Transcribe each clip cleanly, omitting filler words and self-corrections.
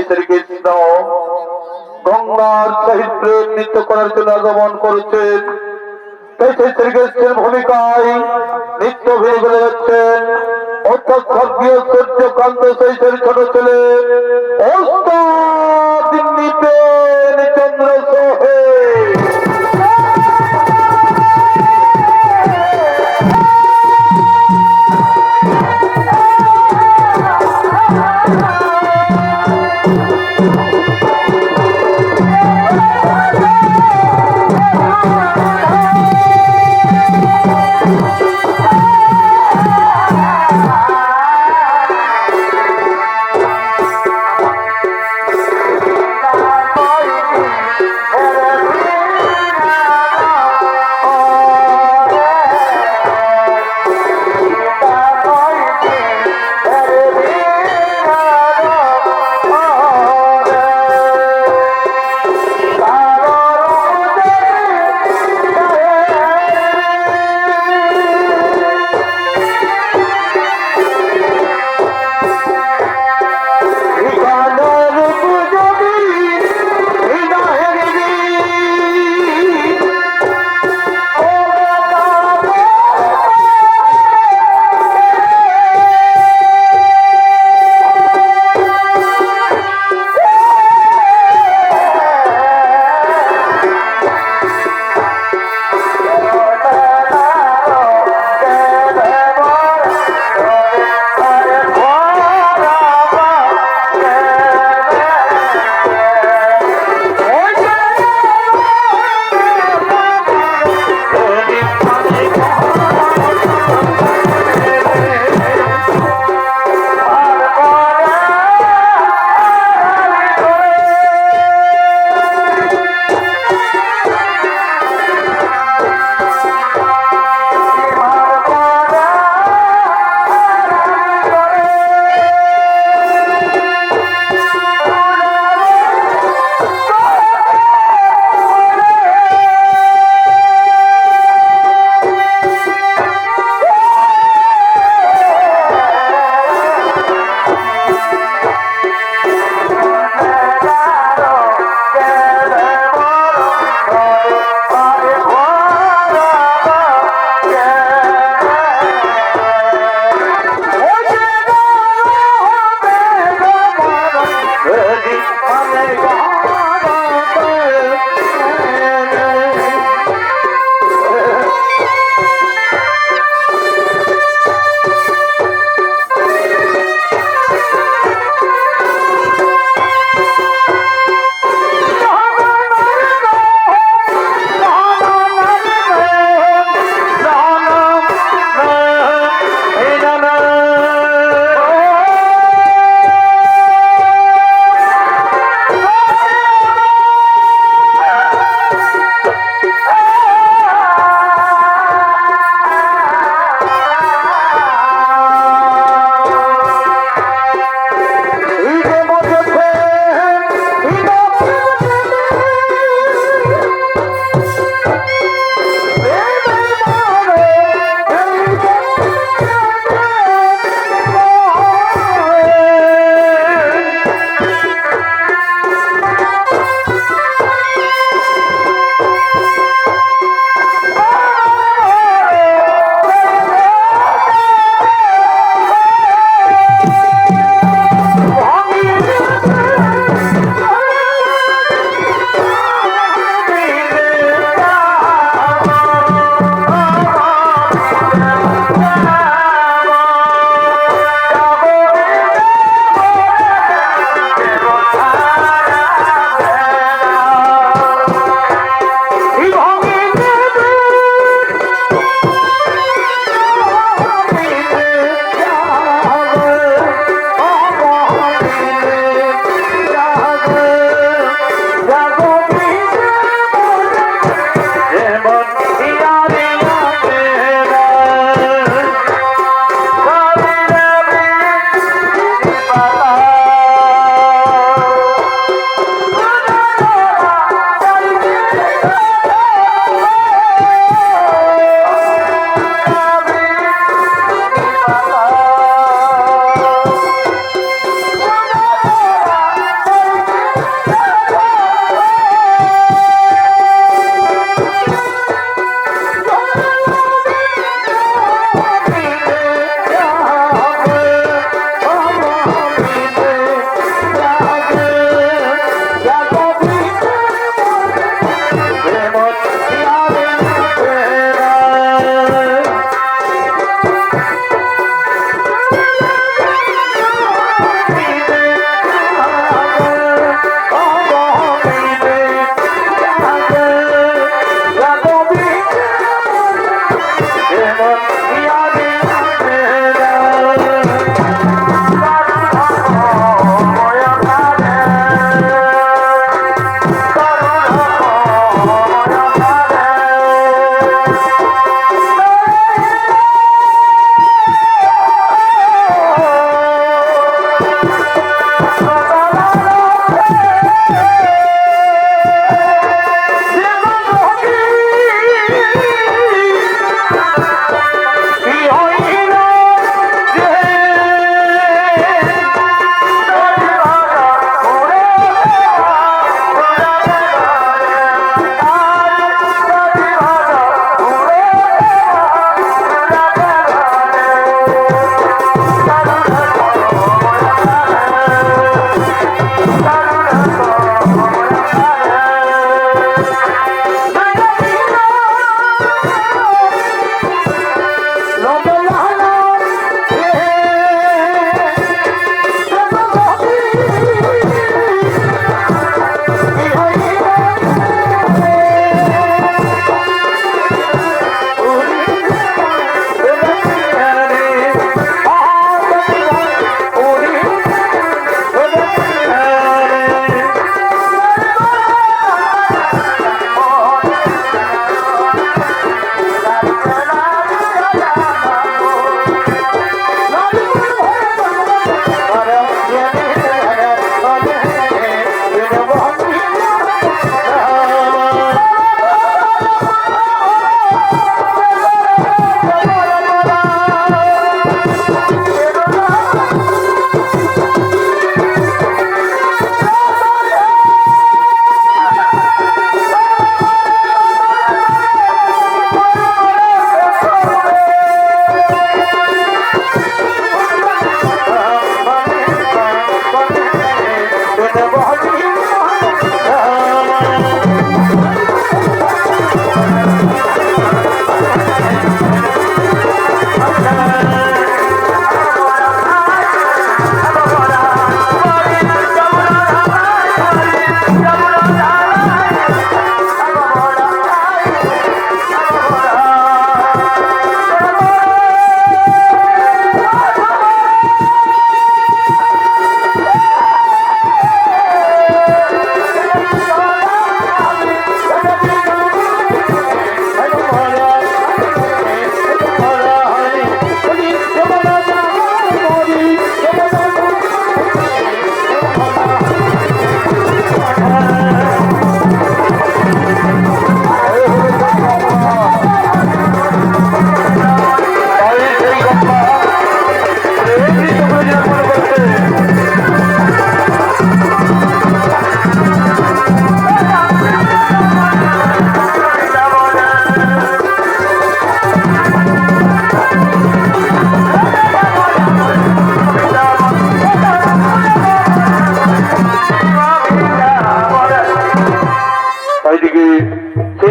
শ্রীকৃষ্ণ গঙ্গার সহিত প্রেম নৃত্য করার জন্য আগমন করেছেন। তাই সেই শ্রীকৃষ্ণের ভূমিকায় নৃত্য ভেঙে ফেলে যাচ্ছেন অর্থাৎ স্বর্গীয় সূর্যকান্ত শৈশের ছোট ছেলে চন্দ্র সোহে।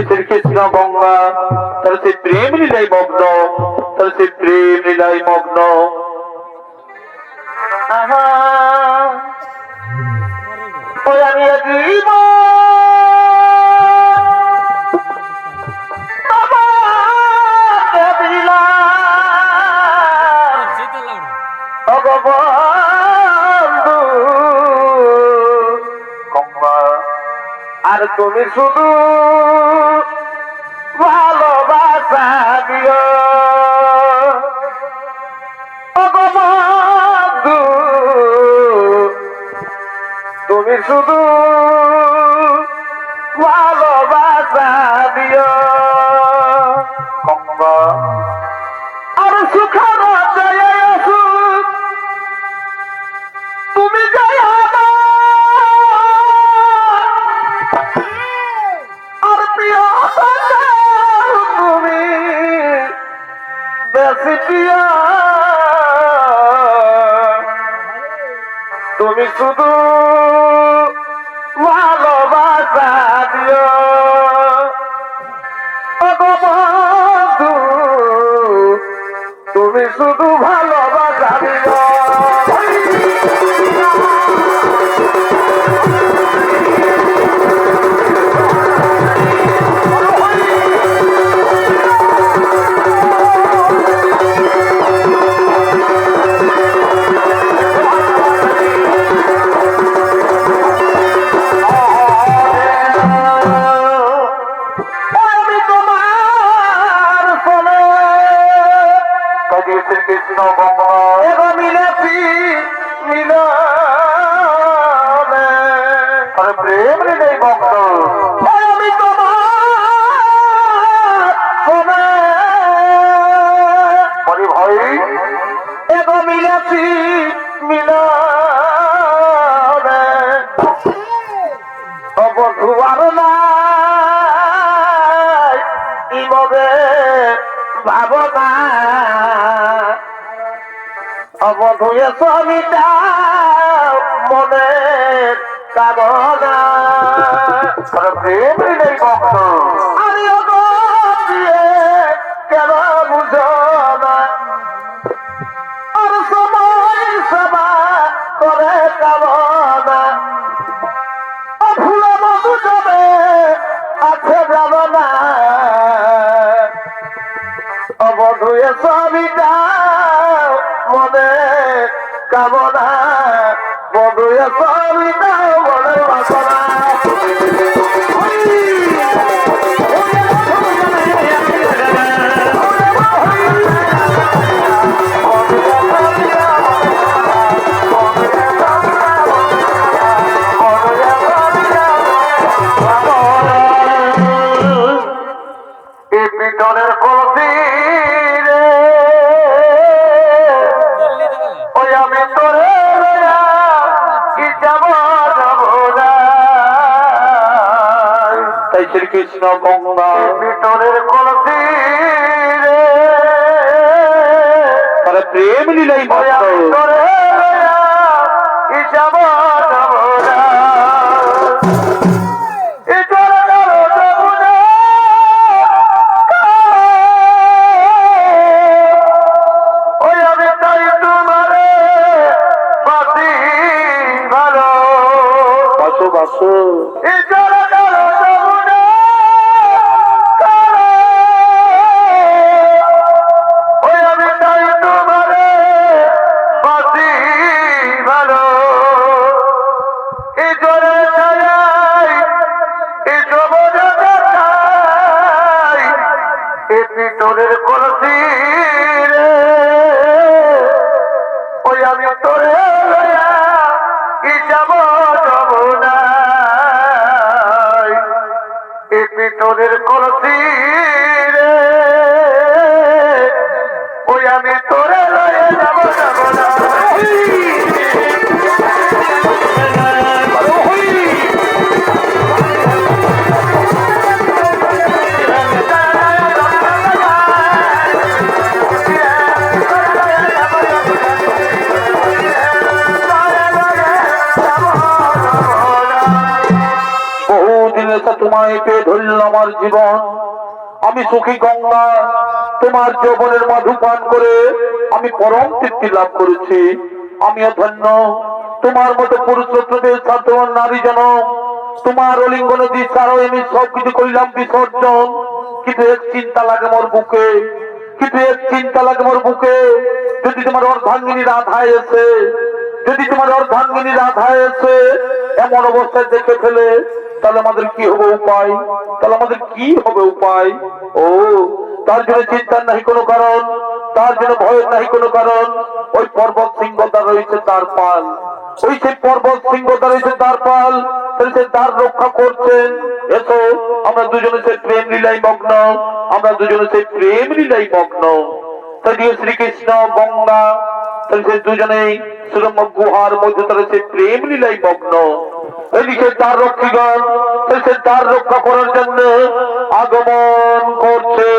শ্রীকৃষ্ণ গঙ্গা তার সেই প্রেম লীলাই মগ্ন, তার সেই প্রেম লীলাই মগ্ন। ওই আমি জীব আর তুমি শুধু ভালোবাসা দিও বন্ধু, তুমি শুধু ভালোবাসা দিও গঙ্গা। আর সুখের তুমি যাই আর প্রিয় তুমি বেশি প্রিয়, তুমি শুধু ভালোবাসা দিও বন্ধু, তুমি শুধু ভালোবাসা দিও। শ্রীকৃষ্ণ গঙ্গা মিলাপি মিলনে আর প্রেম হৃদয় ভক্ত আমি তোমার ভাই এগো মিলাপি মিল বধু এসো আমি মনের কামনা প্রেম নেই ভক্ত আমি কেন বুঝো না আর সময় সভা করে কামনা ফুলে মধু যাবে আছে যাব না বধু এসো আমি মনে কামনা বধু এসো আমি মনের বাসনা পিটনের কলসি রে ওই আমি তোরে কি যাব না তাই শ্রীকৃষ্ণ গঙ্গা পিটনের কলসি রে তারা প্রেম লীলাই তোরে কি যাব না পিটনের কলসি রে ওই আমি তোরে কি যাব না পিটনের কলসি রে ওই আমি তোরে যাব না তোমায় পেয়ে ধরল আমার জীবন আমি সুখী গঙ্গা তোমার যৌবনের মধু পান করে আমি পরম তৃপ্তি লাভ করেছি আমিও ধন্য তোমার মতো পুরুষদের সাথে নারী জন তোমার অলিঙ্গনে দিশারো আমি সবকিছু করলাম বিসর্জন কিন্তু এক চিন্তা লাগে মোর বুকে যদি তোমার অর্ধাঙ্গিনী রাধায় এসে এমন অবস্থায় দেখে ফেলে তাহলে আমাদের কি হবে উপায় ও তার জন্য চিন্তার নাহি কোনো কারণ তার জন্য ভয়ের নাহি কোনো কারণ ওই পর্বত সিংহতা রয়েছে তার পাল সেই পর্বত সিংহতা রয়েছে তার পাল সে তার রক্ষা করছেন এসো আমরা দুজনে সেই প্রেম লীলাই মগ্ন তাই শ্রীকৃষ্ণ গঙ্গা সে দুজনেই সুরম্য গুহার মধ্যে তারা সে প্রেম লীলাই মগ্ন এদিকে তার রক্ষীগণ সে তার রক্ষা করার জন্য আগমন করছে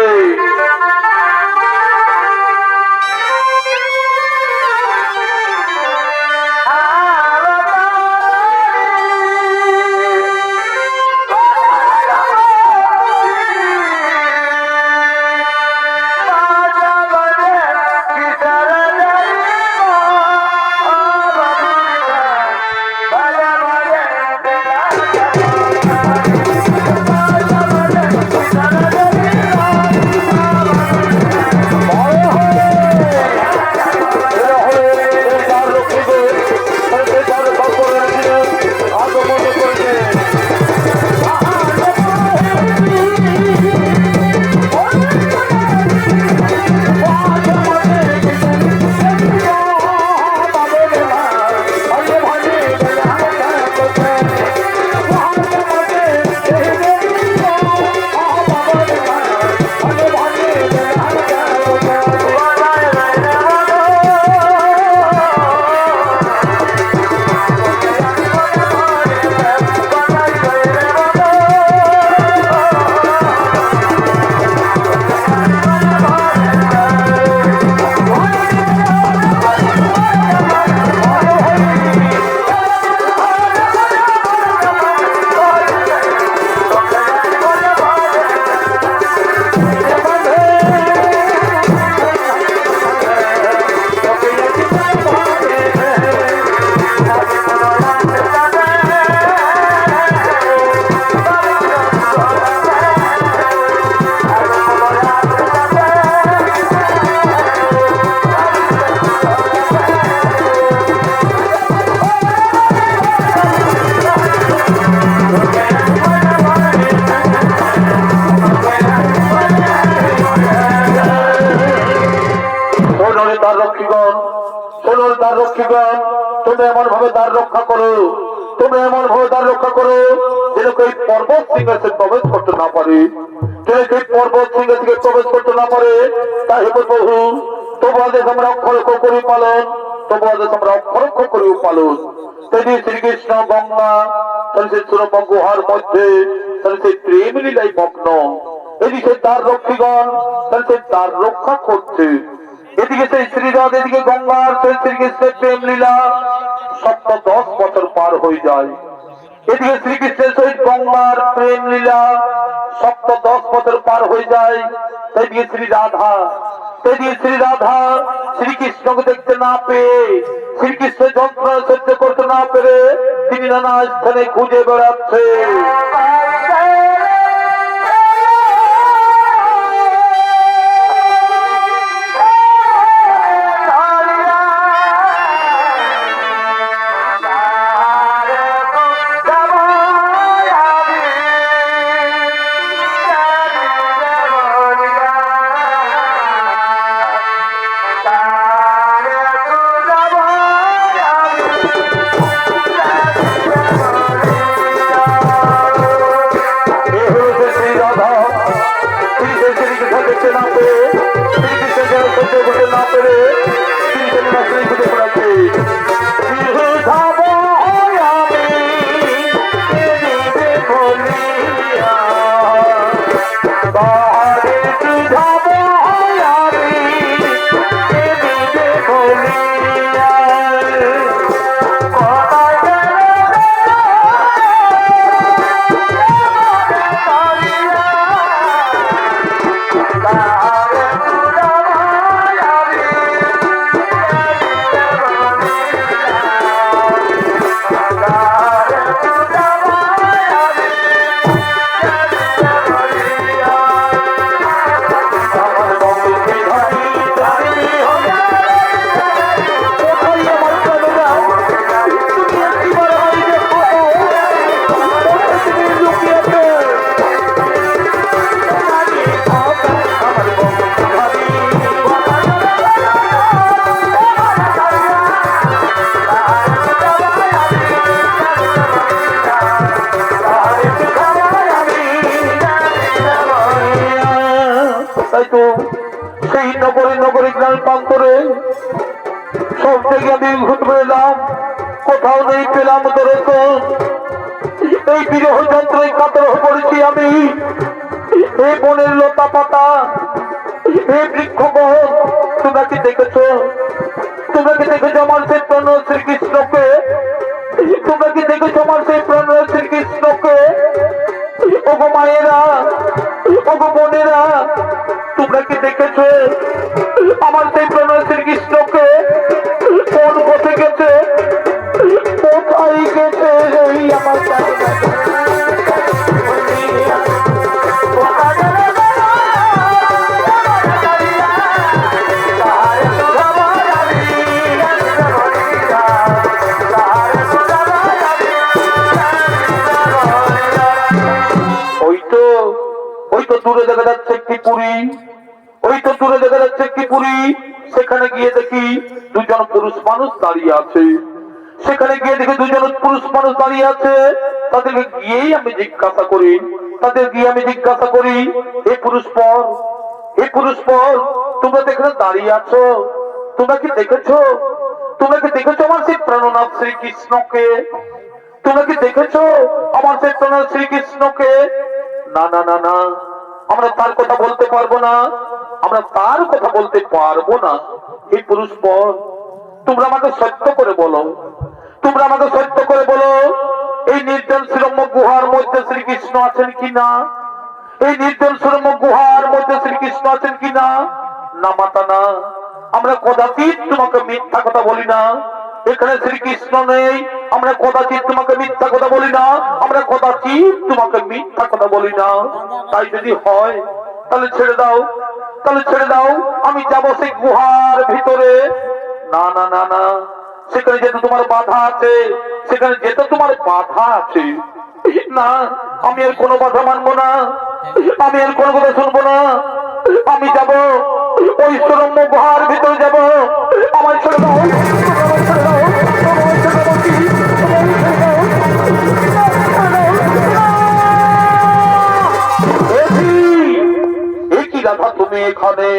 তুমি এমন ভাবে দ্বার রক্ষা করো, তুমি এমন ভাবে দ্বার রক্ষা করো যেন এই পর্বত সিংহাসনে প্রবেশ করতে না পারে, যেন এই পর্বত সিংহাসনে প্রবেশ করতে না পারে। তাই হে প্রভু, তবু আদেশ আমরা অক্ষরক্ষ করি পালন, তবু আদেশ আমরা অক্ষরক্ষ করি পালন। তেজি শ্রীকৃষ্ণ গঙ্গা সেই সুরম্য গুহার মধ্যে সেই প্রেম লীলাই মগ্ন। এদিকে তার রক্ষীগণ সেই তার রক্ষা করছে, এদিকে সেই শ্রীরাধ, এদিকে গঙ্গার সেই শ্রীকৃষ্ণের প্রেম লীলা 10 বছর পার হয়ে যায়। এদিকে শ্রীকৃষ্ণের সহিত গঙ্গার প্রেম লীলা 10 বছর পার হয়ে যায়। এদিকে শ্রীরাধা, এদিকে শ্রীরাধা শ্রীকৃষ্ণকে দেখতে না পেয়ে, শ্রীকৃষ্ণের যন্ত্রণা সহ্য করতে না পেরে তিনি নানা স্থানে খুঁজে বেড়াচ্ছে। সেই নগরী গ্রাম প্রান্তরে সব থেকে আমি ঘুরতে এলাম, কোথাও নেই পেলাম তোর। এই বিরহ যন্ত্রই কাতর হয়ে পড়েছি আমি। এই বনের লতা পাতা, এই বৃক্ষগণ, তোমরা কি দেখেছো? তোমরা কি দেখেছো আমার সেই প্রণয় শ্রীকৃষ্ণকে? তোমরা কি দেখেছো আমার সেই প্রণয় শ্রীকৃষ্ণকে? ওগো মায়েরা, ওগো বোনেরা, তোমরা কি দেখেছো আমার সেই প্রণয় শ্রীকৃষ্ণকে? কোন পথে গেছে, কোথায় গেছে এই আমার দূরে দেখা যাচ্ছে একটি পুরী, ওই তো দূরে দেখা যাচ্ছে একটি পুরী। সেখানে গিয়ে দেখি দুজন পুরুষ মানুষ দাঁড়িয়ে আছে। সেখানে গিয়ে দেখি দুজন পুরুষ মানুষ দাঁড়িয়ে আছে। তাদেরকে গিয়েই আমি জিজ্ঞাসা করি, হে পুরুষ পর, হে পুরুষ পর, তোমরা তো এখানে দাঁড়িয়ে আছো, তোমরা কি দেখেছো? তোমরা কি দেখেছো আমার সেই প্রাণনাথ শ্রীকৃষ্ণকে? তোমরা কি দেখেছো আমার সেই প্রাণনাথ শ্রীকৃষ্ণকে? না না না না, আমরা তার কথা বলতে পারবো না, আমরা তার কথা বলতে পারবো না। এই পুরুষ পর, তোমরা আমাকে সত্য করে বলো, তোমরা আমাকে সত্য করে বলো, এই নির্জন সুরম্য গুহার মধ্যে শ্রীকৃষ্ণ আছেন কিনা? এই নির্জন সুরম্য গুহার মধ্যে শ্রীকৃষ্ণ আছেন কিনা? না মাতা না, আমরা কদাচিৎ তোমাকে মিথ্যা কথা বলি না। এখানে শ্রীকৃষ্ণ নেই, আমরা কদাচিৎ তোমাকে মিথ্যা কথা বলি না, আমরা কদাচিৎ তোমাকে মিথ্যা কথা বলি না। তাই যদি হয় তাহলে ছেড়ে দাও, তাহলে ছেড়ে দাও, আমি যাবো সেই গুহার ভিতরে। না না না না, সেখানে যেতে তোমার বাধা আছে, সেখানে যেতে তোমার বাধা আছে। না, আমি আর কোনো বাধা মানবো না, আমি আর কোনো কথা শুনবো না। আমি যাব ওই সুরম্য গুহার ভিতরে যাব। আমার ছেড়ে দাও, ছেড়ে দাও। এখানে?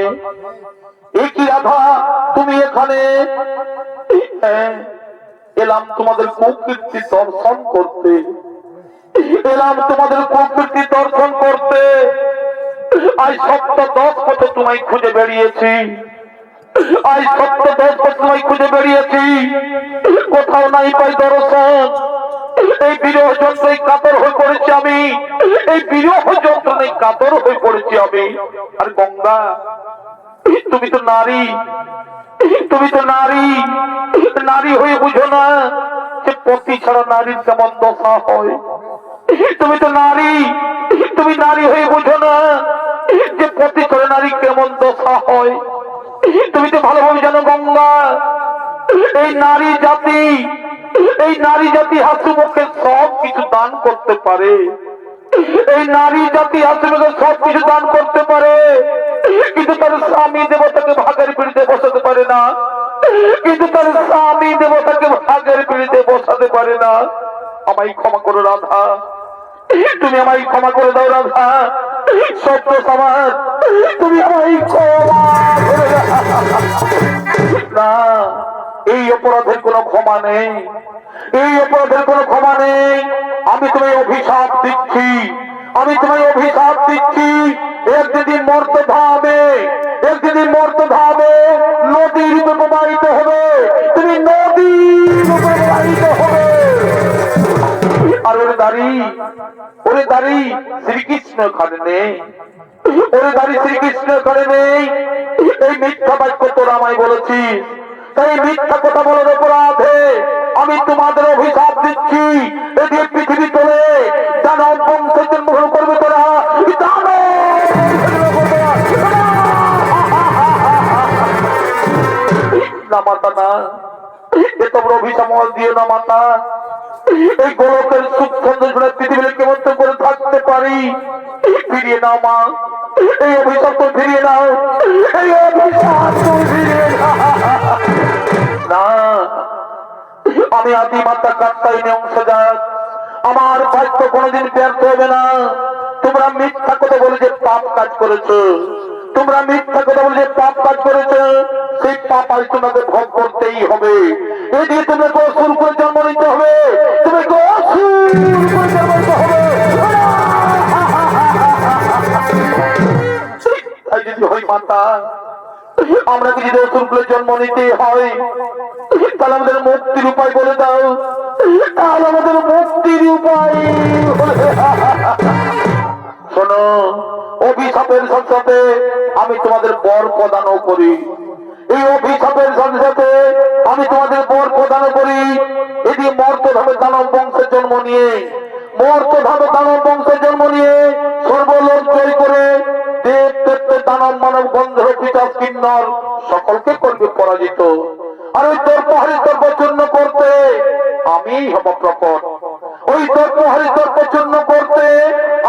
একই রাধা তুমি এখানে? হ্যাঁ, এলাম তোমাদের প্রকৃতি দর্শন করতে, এলাম তোমাদের প্রকৃতি দর্শন করতে। আজ সপ্তাহ 10 বছর তোমায় খুঁজে বেরিয়েছি, আজ সপ্তাহ 10 বছর তোমায় খুঁজে বেরিয়েছি, কোথাও নাই পাই দর্শন। এই বিরহ যন্ত্রণায় কাতর হয়ে পড়েছি আমি, এই বিরহ যন্ত্রণায় কাতর হয়ে পড়েছি আমি। আর গঙ্গা, তুমি তো নারী, তুমি তো নারী, নারী হয়ে বুঝো না যে পতি ছাড়া নারীর কেমন দশা হয়। তুমি তো নারী, তুমি নারী হয়ে বুঝো না যে পতি ছাড়া নারী কেমন দশা হয়। তুমি তো ভালোভাবে জানো গঙ্গা, এই নারী জাতি, এই নারী জাতি হাসি মুখে সব কিছু দান করতে পারে, এই নারী জাতি হাসি মুখে সব কিছু দান করতে পারে, কিন্তু তার স্বামী দেবতাকে ভাগের পিড়িতে বসাতে পারে না, কিন্তু তার স্বামী দেবতাকে ভাগের পিড়িতে বসাতে পারে না। আমায় ক্ষমা করো রাধা, তুমি আমায় ক্ষমা করে দাও রাধা, সত্য সমাজ, তুমি আমায় ক্ষমা করে দাও। না, এই অপরাধের কোনো ক্ষমা নেই, এই অপরাধের কোনো ক্ষমা নেই। আমি তোমায় অভিশাপ দিচ্ছি, আমি তোমায় অভিশাপ দিচ্ছি। একদিন মর্ত ধামে, একদিন মর্ত ধামে নদীর রূপে প্রবাহিত হবে, তুমি নদীর রূপে প্রবাহিত হবে। আর ওরে দাঁড়ি, ওরে দাঁড়ি শ্রীকৃষ্ণ এখানে নেই, ওরে দাঁড়ি শ্রীকৃষ্ণ এখানে নেই। এই মিথ্যা বাক্য তোরা আমায় বলেছিস, তাই মিথ্যা কথা বলার অপরাধে আমি তোমাদের অভিশাপ দিচ্ছি। এদিকে পৃথিবী তোলে দানব বংশের জন্মগ্রহণ করবে তোরা, না মাতা না, এ তোমরা অভিশাপ দিও না মাতা। এই গোলকের সুখ সন্দেশ পৃথিবীর কেমন করে থাকতে পারি, ফিরিয়ে নাও মা, এই অভিশাপ তো ফিরিয়ে নাও, এই অভিশাপ তো ফিরিয়ে না। আমি আদি মাতা কাত্তায়নী অংশজাত, আমার ভাগ্য কোনোদিন ব্যর্থ হবে না। তোমরা মিথ্যা কথা বলে যে পাপ কাজ করেছো, তোমরা মিথ্যা কথা বলে যে পাপ কাজ করেছো, সেই পাপ আজ তোমাকে ভোগ করতেই হবে। এদিকে তোমাকে অসুর করে জন্ম নিতে হবে, তোমাকে অসুর করে জন্ম নিতে হবে। তাই যদি হয় মাতা, আমরা কি যদি অসুর করে জন্ম নিতে হয়, তাহলে আমাদের মুক্তির উপায় বলে দাও, তাহলে আমাদের মুক্তির উপায়। শোনো, অভিশাপের সাথে সাথে আমি তোমাদের বর প্রদানও করি, এই অভিশাপের সাথে সাথে আমি তোমাদের বর প্রদানও করি। এদিকে মর্তধামে দানব বংশের জন্ম নিয়ে, মর্তধামে দানব বংশের জন্ম নিয়ে সর্বলোক জয় করে দেব দৈত্য দানব মানব গন্ধর্ব পিশাচ কিন্নর সকলকে করবে পরাজিত। আর ওই দর্পহারী দর্প চূর্ণ করতে আমি হব প্রকট, ওই দর্পহারী দর্প চূর্ণ করতে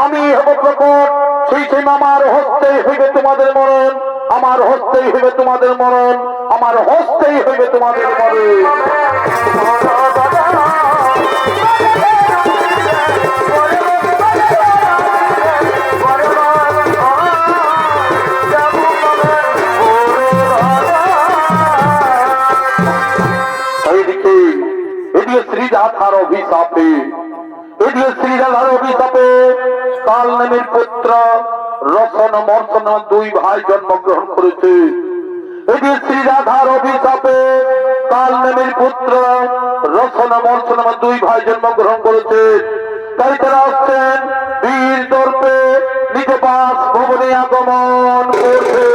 আমি হব প্রকট। সেই সময় আমার হস্তেই হইবে তোমাদের মরণ, আমার হস্তেই হইবে তোমাদের মরণ, আমার হস্তেই হইবে তোমাদের মরণ। শ্রীরাধার অভিশাপে, এদিকে শ্রীরাধার অভিশাপে কাল নামের পুত্র রসন মর্ষণ দুই ভাই জন্মগ্রহণ করেছে। এদিকে শ্রীরাধার অভিশাপে কাল নামের পুত্র রসন মর্ষণ দুই ভাই জন্মগ্রহণ করেছে। তাই তারা আসছেন বীর দর্পে নিজ বাস ভবনে আগমন করছে।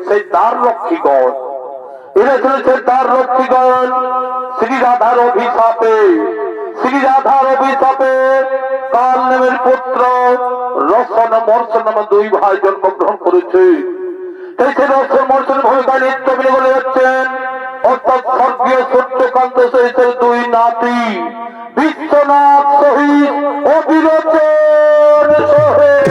সেই দ্বার রক্ষীগণ। এরা চলেছে দ্বার রক্ষীগণ শ্রী রাধার অভিশাপে। শ্রী রাধার অভিশাপে কাল নামের পুত্র রসন মর্ষণ নামে দুই ভাই জন্মগ্রহণ করেছে। তাই সে রসন মর্ষণ ভূমিকায় নৃত্য অভিনয় করে যাচ্ছেন, অর্থাৎ স্বর্গীয় সূর্যকান্ত সহিতের দুই নাতি বিশ্বনাথ সহিত ও বিরোচন সহিত।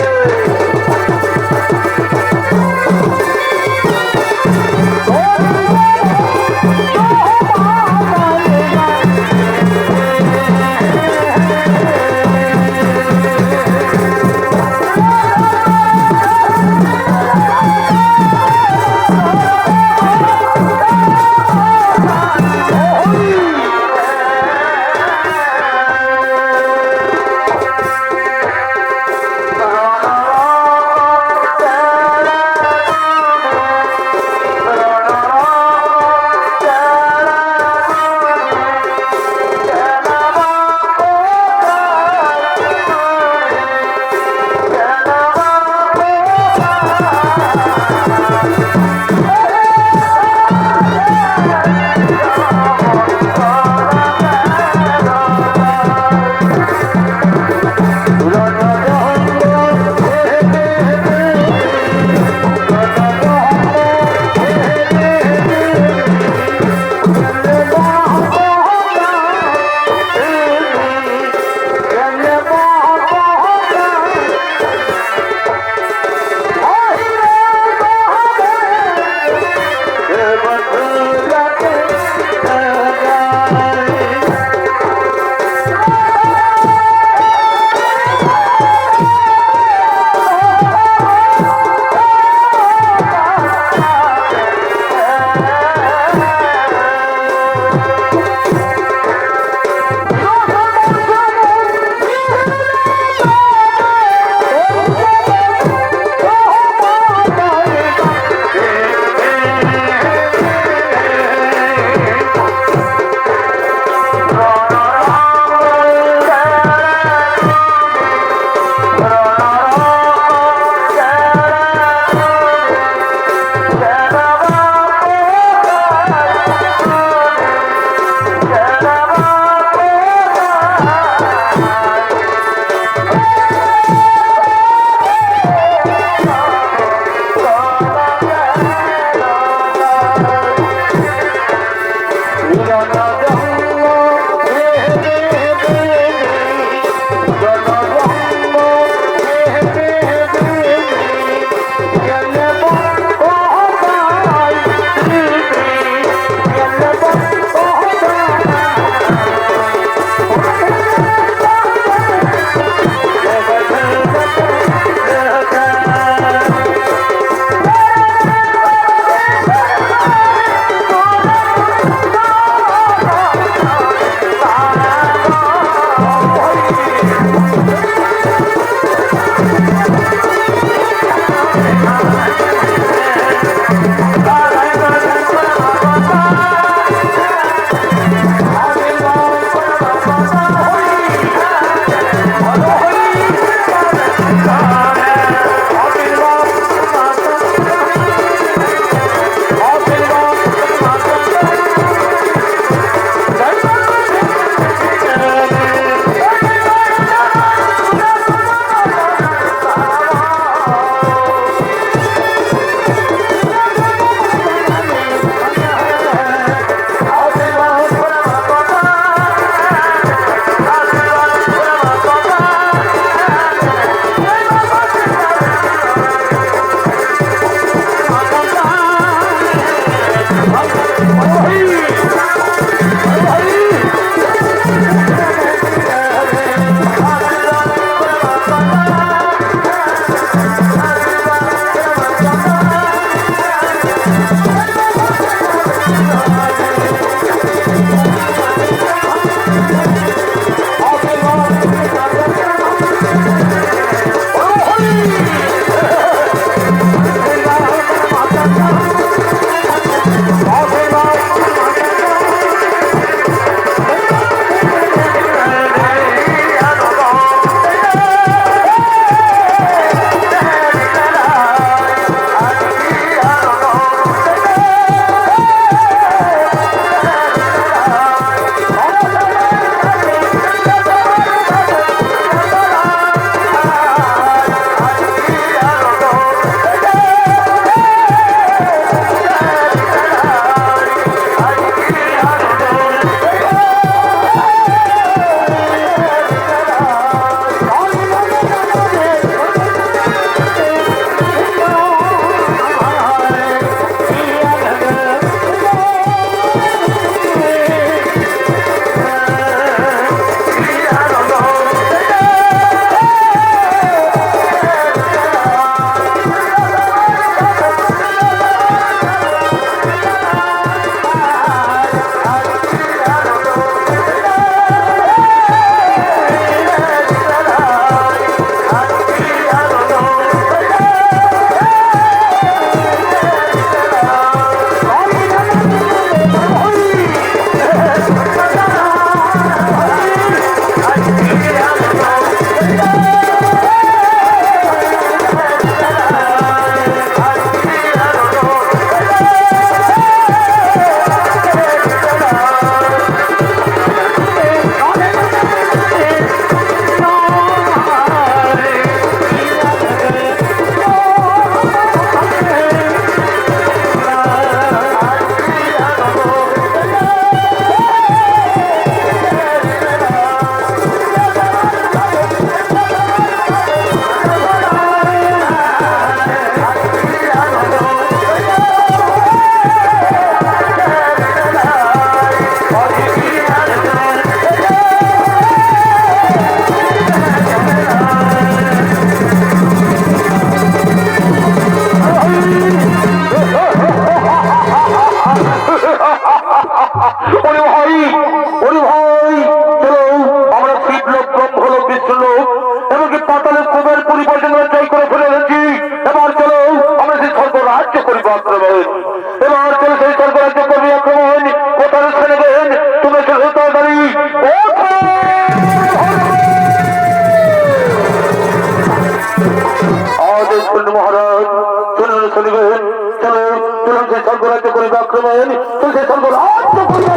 শুনিবেন। চলো চলুন সেই স্বর্গরাজ্য করিবে আক্রমণ, চল সেই স্বর্গরাজ্য করিবে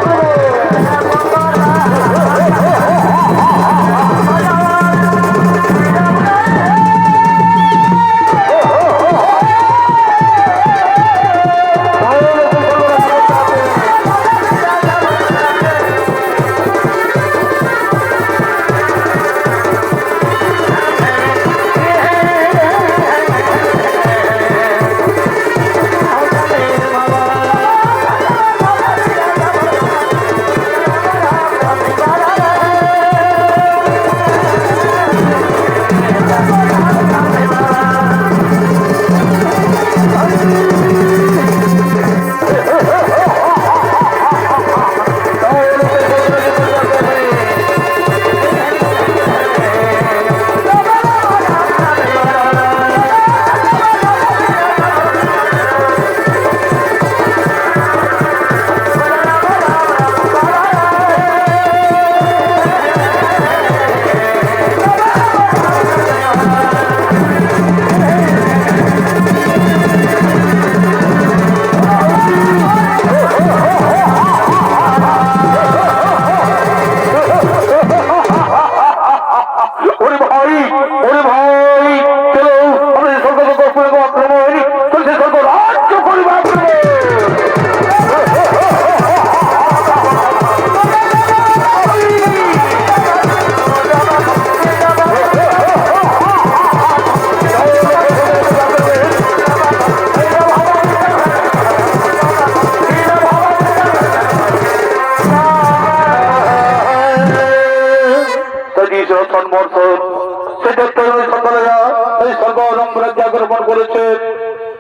করেছে।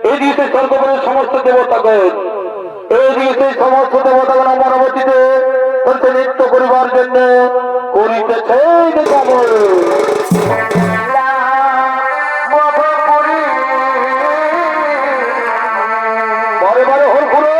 এই দিকে স্বর্গপুরের সমস্ত দেবতাগণ, এই দিকে সমস্ত দেবতাগণ আমার অবতীতে নৃত্য করিবার জন্য করিতেছে বারে বারে হল ঘুরে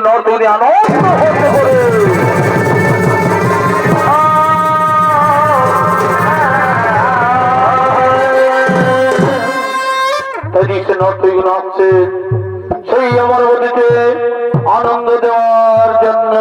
নর্তনী আনন্দ হতে করে নর্তকীগুলো আসছে সেই আমার মধ্যে আনন্দ দেওয়ার জন্য।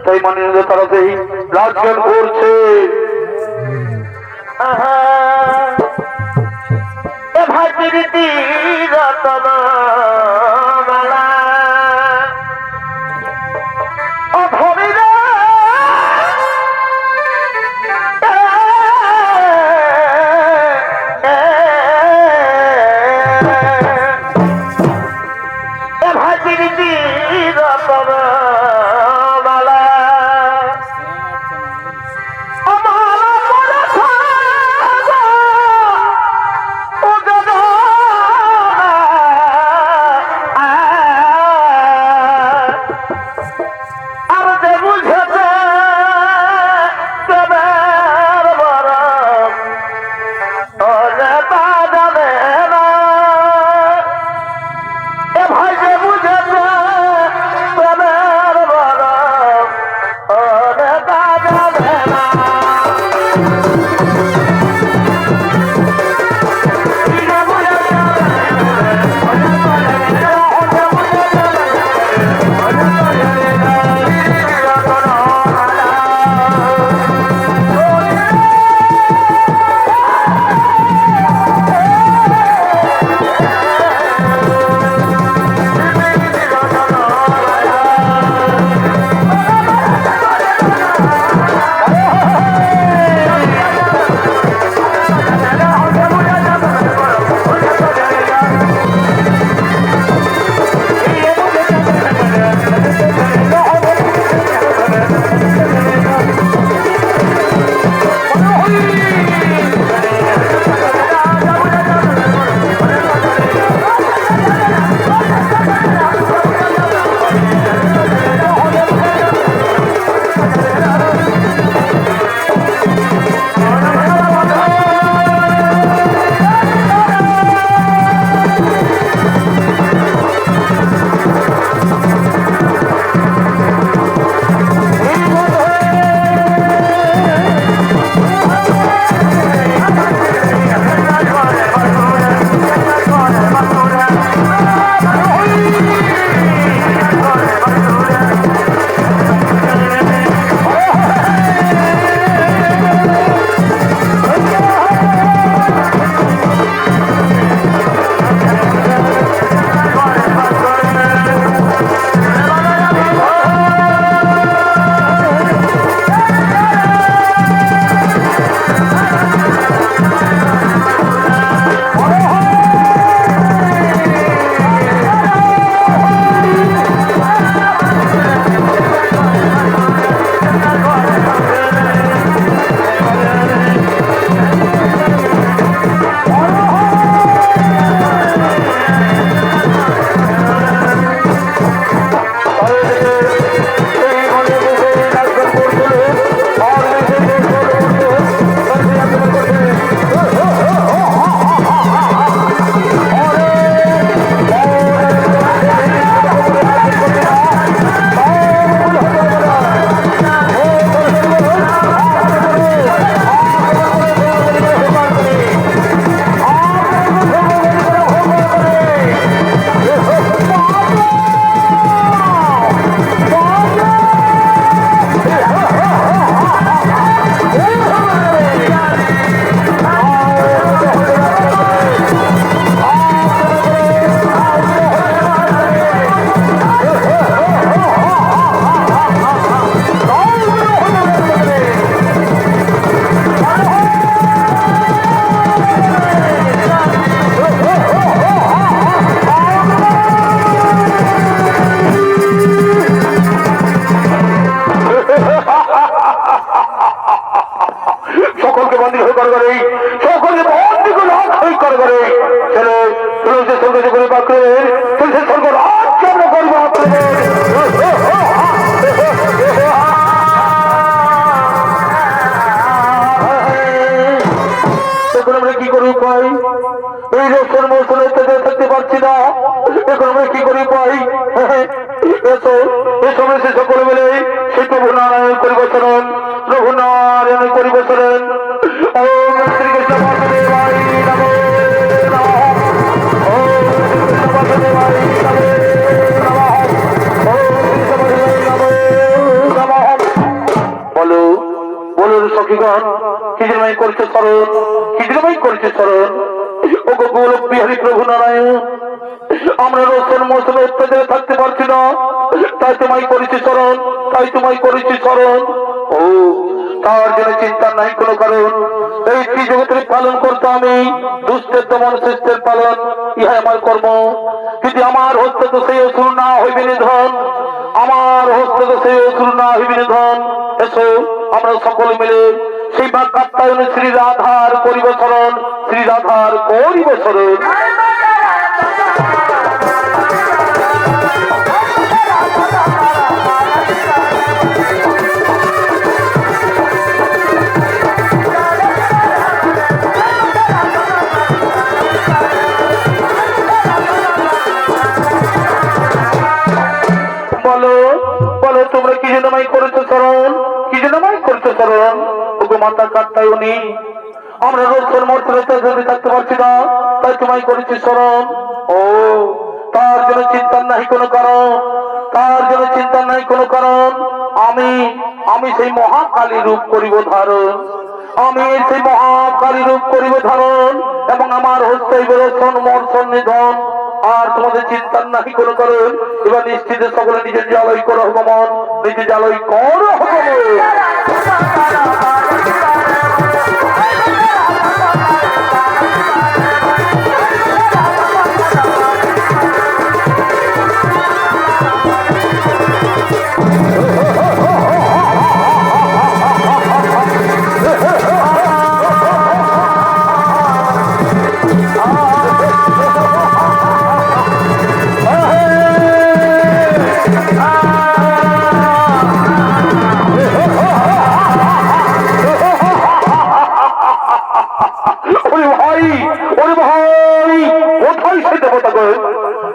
তাই মাননীয় তারাতেই রাজগান করছে। সখীগণ কি জন্যই করছে স্মরণ, কি জন্যই করছে স্মরণ। ও গোলক বিহারী প্রভু নারায়ণ, আমরা রোজের মৌসুমে অত্যাচারে থাকতে পারছি না, তাই তোমায় করেছি স্মরণ, তাই তোমায় করেছি স্মরণ। ও তার জন্য চিন্তা নাই কোনো কারণ। এই ত্রিজগতের পালন করতে আমি দুষ্টের দমন শ্রেষ্ঠের পালন, ইহা আমার কর্ম। কিন্তু আমার হস্তে তো সেই অসুর না হইবে নিধন, আমার হস্তে তো সেই অসুর না হইবে নিধন। এসো আমরা সকলে মিলে সেই মা কাত্যায়নে শ্রী রাধার করিব স্মরণ, শ্রী রাধার করিব স্মরণ। বলো বলো তোমরা কি জন্য আমায় করেছো স্মরণ, কি জন্য আমায় করছো স্মরণ। ওগো মাতা কাত্যায়নী, আমরা রোজের মর্তরে থাকতে পারছি না, তাই তোমায় করেছি স্মরণ। ও তার জন্য চিন্তা নাই কোনো কারণ, তার জন্য চিন্তা নাই কোনো কারণ। আমি আমি সেই মহাকালী রূপ করিব ধারণ, আমি সেই মহাকালী রূপ করিব ধারণ, এবং আমার হস্তে বেরোচ্ছন মর্ষণ নিধন। আর তোমাদের চিন্তার নাহি কোনো কারণ। এবার নিশ্চিত সকলে নিজের জ্বালাই করো ভগবান, নিজের জ্বালাই করো ভগবান।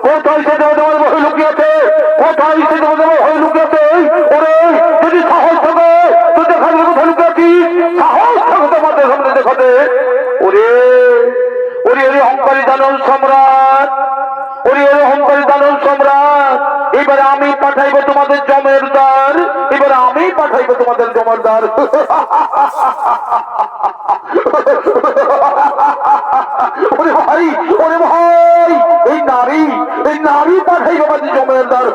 কোথায় সে দেবতার ভয় লুকিয়েছে, কোথায় সে দেবতার ভয় লুকিয়েছে। ওরে যদি সাহস থাকে তুই দেখাবি কোথায় লুকিয়েছিস, সাহস থাকে তোমাদের সামনে দেখাতে। ওরে ওরে ওরে অহংকারী দানব সম্রাট, ওরে ওরে অহংকারী দানব সম্রাট, এবারে আমি পাঠাইবো তোমাদের জমের দ্বার, এবারে আমি পাঠাইবো তোমাদের জমের দ্বার। ওরে ভাই ওরে ভাই, এই নারী পাঠাই আমাদের জমের দ্বার।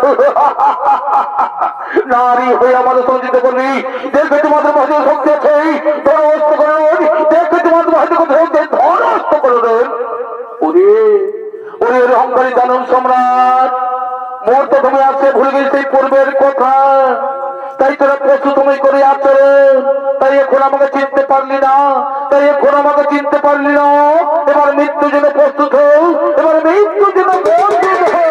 নারী হয়ে আমাদের সঞ্চিত করবি, দেখবে তোমাদের মাঝে শক্তি আছে, ধনস্ত করে দেখবে তোমাদের মাঝে ধনস্ত করে দেন। ওরে ওরে ওরে অহংকারী দানব সম্রাট, মোর তো তুমি আছে ভুলে গেছি সেই পূর্বের কথা, তাই তোরা পশু তুমি করে আচরণ, তাই এখন আমাকে চিনতে পারলি না, তাই এখন আমাকে চিনতে পারলি না। এবার মৃত্যুর জন্য প্রস্তুত হও, এবার মৃত্যুর জন্য প্রস্তুত হও।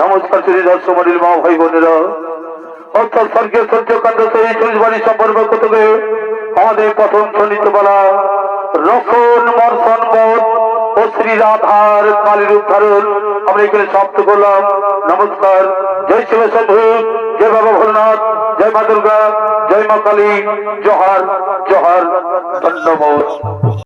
নমস্কার শ্রী দর্শমণির মা ভাই বোনেরা, অর্থাৎ স্বর্গীয় সূর্যকান্ত সেই 40 বাড়ি সম্পর্ক থেকে আমাদের প্রথম সন্নিহিতবেলা রক্ষণ বর্ষণ বোধ ও শ্রী রাধার কালীর উদ্ধারণ আমরা এখানে সমাপ্ত করলাম। নমস্কার। জয় শিব শম্ভু, জয় বাবা ভোলনাথ, জয় মা দুর্গা, জয় মা কালী, জোহার জোহার, ধন্যবাদ।